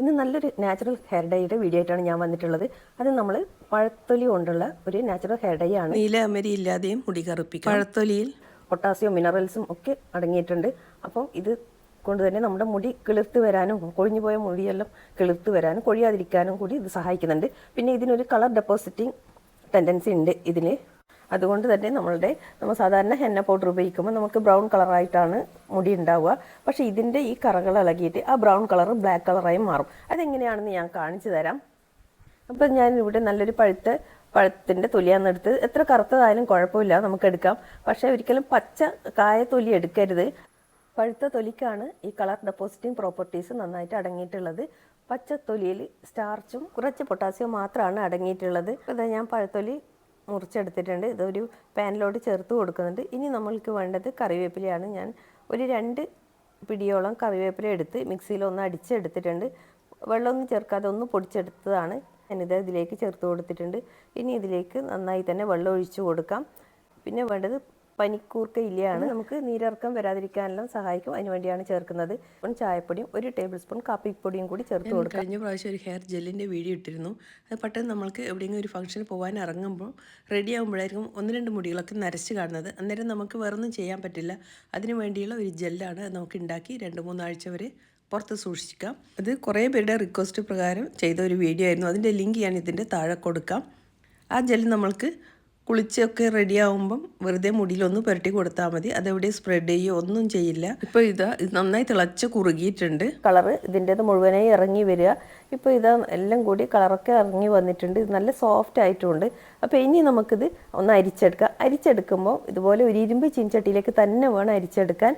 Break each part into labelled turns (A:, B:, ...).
A: ഇന്ന് നല്ലൊരു natural hair ഡൈയുടെ video ആയിട്ടാണ് ഞാൻ വന്നിട്ടുള്ളത്. അത് നമ്മൾ പഴത്തൊലി കൊണ്ടുള്ള ഒരു നാച്ചുറൽ ഹെയർ ഡൈ ആണ്.
B: നീല അമരി ഇല്ലാതെയും മുടി കറുപ്പിക്കും. പഴത്തൊലിയിൽ
A: പൊട്ടാസ്യം മിനറൽസും ഒക്കെ അടങ്ങിയിട്ടുണ്ട്. അപ്പം ഇത് കൊണ്ട് തന്നെ നമ്മുടെ മുടി കിളിർത്ത് വരാനും കൊഴിഞ്ഞു പോയ മുടിയെല്ലാം കിളിർത്ത് വരാനും കൊഴിയാതിരിക്കാനും കൂടി ഇത് സഹായിക്കുന്നുണ്ട്. പിന്നെ ഇതിനൊരു കളർ ഡെപ്പോസിറ്റിംഗ് ടെൻഡൻസി ഉണ്ട് ഇതിന്. അതുകൊണ്ട് തന്നെ നമ്മൾ സാധാരണ ഹെന്ന പൗഡർ ഉപയോഗിക്കുമ്പോൾ നമുക്ക് ബ്രൗൺ കളറായിട്ടാണ് മുടി ഉണ്ടാവുക. പക്ഷേ ഇതിൻ്റെ ഈ കറകൾ ഇളകിയിട്ട് ആ ബ്രൗൺ കളർ ബ്ലാക്ക് കളറായി മാറും. അതെങ്ങനെയാണെന്ന് ഞാൻ കാണിച്ചു തരാം. അപ്പം ഞാനിവിടെ നല്ലൊരു പഴത്തിൻ്റെ തൊലിയാണെടുത്ത് എത്ര കറുത്തതായാലും കുഴപ്പമില്ല, നമുക്ക് എടുക്കാം. പക്ഷേ ഒരിക്കലും പച്ച കായ തൊലി എടുക്കരുത്. പഴുത്ത തൊലിക്കാണ് ഈ കളർ ഡെപ്പോസിറ്റിംഗ് പ്രോപ്പർട്ടീസ് നന്നായിട്ട് അടങ്ങിയിട്ടുള്ളത്. പച്ച തൊലിയിൽ സ്റ്റാർച്ചും കുറച്ച് പൊട്ടാസ്യവും മാത്രമാണ് അടങ്ങിയിട്ടുള്ളത്. അത് ഞാൻ പഴത്തൊലി മുറിച്ചെടുത്തിട്ടുണ്ട്. ഇതൊരു പാനിലോട്ട് ചേർത്ത് കൊടുക്കുന്നുണ്ട്. ഇനി നമ്മൾക്ക് വേണ്ടത് കറിവേപ്പിലയാണ്. ഞാൻ ഒരു 2 പിടിയോളം കറിവേപ്പില എടുത്ത് മിക്സിയിൽ ഒന്ന് അടിച്ചെടുത്തിട്ടുണ്ട്. വെള്ളമൊന്നും ചേർക്കാതെ ഒന്ന് പൊടിച്ചെടുത്തതാണ്. ഞാനിത് ഇതിലേക്ക് ചേർത്ത് കൊടുത്തിട്ടുണ്ട്. ഇനി ഇതിലേക്ക് നന്നായി തന്നെ വെള്ളം ഒഴിച്ചു കൊടുക്കാം. പിന്നെ വേണ്ടത് പനിക്കൂർക്ക ഇലയാണ്. നമുക്ക് നീരിറക്കം വരാതിരിക്കാനെല്ലാം സഹായിക്കും. അതിന് വേണ്ടിയാണ് ചേർക്കുന്നത്. ചായപ്പൊടിയും 1 ടേബിൾ സ്പൂൺ കാപ്പിപ്പൊടിയും കൂടി ചേർത്ത് കൊടുക്കാം.
B: കഴിഞ്ഞ പ്രാവശ്യം ഒരു ഹെയർ ജെല്ലിൻ്റെ വീഡിയോ ഇട്ടിരുന്നു. അത് പെട്ടെന്ന് നമ്മൾക്ക് എവിടെയെങ്കിലും ഒരു ഫംഗ്ഷന് പോകാൻ ഇറങ്ങുമ്പോൾ റെഡി ആകുമ്പോഴായിരിക്കും 1-2 മുടികളൊക്കെ നരച്ച് കാണുന്നത്. അന്നേരം നമുക്ക് വേറൊന്നും ചെയ്യാൻ പറ്റില്ല. അതിന് വേണ്ടിയുള്ള ഒരു ജെല്ലാണ്. അത് നമുക്ക് ഉണ്ടാക്കി 2-3 ആഴ്ച വരെ പുറത്ത് സൂക്ഷിക്കാം. അത് കുറേ പേരുടെ റിക്വസ്റ്റ് പ്രകാരം ചെയ്ത ഒരു വീഡിയോ ആയിരുന്നു. അതിൻ്റെ ലിങ്ക് ഞാൻ ഇതിൻ്റെ താഴെ കൊടുക്കാം. ആ ജെല്ല് നമ്മൾക്ക് കുളിച്ചൊക്കെ റെഡി ആകുമ്പം വെറുതെ മുടിയിലൊന്ന് പുരട്ടി കൊടുത്താൽ മതി. അതെവിടെ സ്പ്രെഡ് ചെയ്യുകയോ ഒന്നും ചെയ്യില്ല. ഇപ്പോൾ ഇത് നന്നായി തിളച്ച് കുറുകിയിട്ടുണ്ട്.
A: കളറ് ഇതിൻ്റേത് മുഴുവനായി ഇറങ്ങി വരിക. ഇപ്പോൾ ഇത് എല്ലാം കൂടി കളറൊക്കെ ഇറങ്ങി വന്നിട്ടുണ്ട്. ഇത് നല്ല സോഫ്റ്റ് ആയിട്ടുമുണ്ട്. അപ്പോൾ ഇനി നമുക്കിത് ഒന്ന് അരിച്ചെടുക്കാം. അരിച്ചെടുക്കുമ്പോൾ ഇതുപോലെ ഒരു ഇരുമ്പ് ചീൻചട്ടിയിലേക്ക് തന്നെ വേണം അരിച്ചെടുക്കാൻ.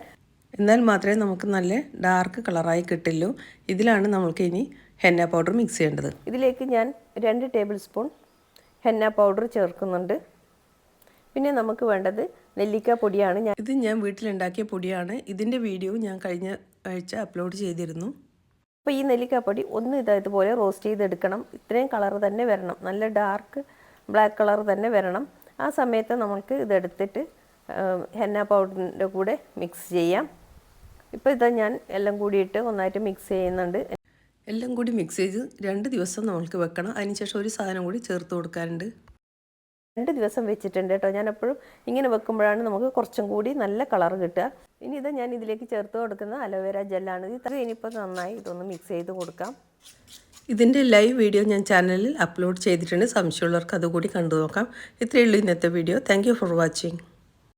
B: എന്നാൽ മാത്രമേ നമുക്ക് നല്ല ഡാർക്ക് കളറായി കിട്ടുള്ളൂ. ഇതിലാണ് നമുക്ക് ഇനി ഹെന്ന പൗഡർ മിക്സ് ചെയ്യേണ്ടത്.
A: ഇതിലേക്ക് ഞാൻ 2 ടേബിൾ സ്പൂൺ ഹെന്ന പൗഡർ ചേർക്കുന്നുണ്ട്. പിന്നെ നമുക്ക് വേണ്ടത് നെല്ലിക്ക പൊടിയാണ്.
B: ഇത് ഞാൻ വീട്ടിലുണ്ടാക്കിയ പൊടിയാണ്. ഇതിൻ്റെ വീഡിയോ ഞാൻ കഴിഞ്ഞ ആഴ്ച അപ്ലോഡ് ചെയ്തിരുന്നു.
A: അപ്പോൾ ഈ നെല്ലിക്കാപ്പൊടി ഒന്ന് ഇതുപോലെ റോസ്റ്റ് ചെയ്തെടുക്കണം. ഇത്രയും കളർ തന്നെ വരണം, നല്ല ഡാർക്ക് ബ്ലാക്ക് കളർ തന്നെ വരണം. ആ സമയത്ത് നമുക്ക് ഇതെടുത്തിട്ട് ഹെന്ന പൗഡറിൻ്റെ കൂടെ മിക്സ് ചെയ്യാം. ഇപ്പോൾ ഞാൻ എല്ലാം കൂടിയിട്ട് ഒന്നായിട്ട് മിക്സ് ചെയ്യുന്നുണ്ട്.
B: എല്ലാം കൂടി മിക്സ് ചെയ്ത് 2 ദിവസം നമ്മൾക്ക് വെക്കണം. അതിനുശേഷം ഒരു സാധനം കൂടി ചേർത്ത് കൊടുക്കാനുണ്ട്.
A: 2 ദിവസം വെച്ചിട്ടുണ്ട് കേട്ടോ. ഞാൻ എപ്പോഴും ഇങ്ങനെ വെക്കുമ്പോഴാണ് നമുക്ക് കുറച്ചും കൂടി നല്ല കളർ കിട്ടുക. ഇനി ഞാൻ ഇതിലേക്ക് ചേർത്ത് കൊടുക്കുന്ന അലോവേര ജെല്ലാണ്. ഇനിയിപ്പോൾ നന്നായി ഇതൊന്ന് മിക്സ് ചെയ്ത് കൊടുക്കാം.
B: ഇതിൻ്റെ ലൈവ് വീഡിയോ ഞാൻ ചാനലിൽ അപ്ലോഡ് ചെയ്തിട്ടുണ്ട്. സംശയമുള്ളവർക്ക് അതുകൂടി കണ്ടു നോക്കാം. ഇത്രയേ ഉള്ളൂ ഇന്നത്തെ video. Thank you for watching.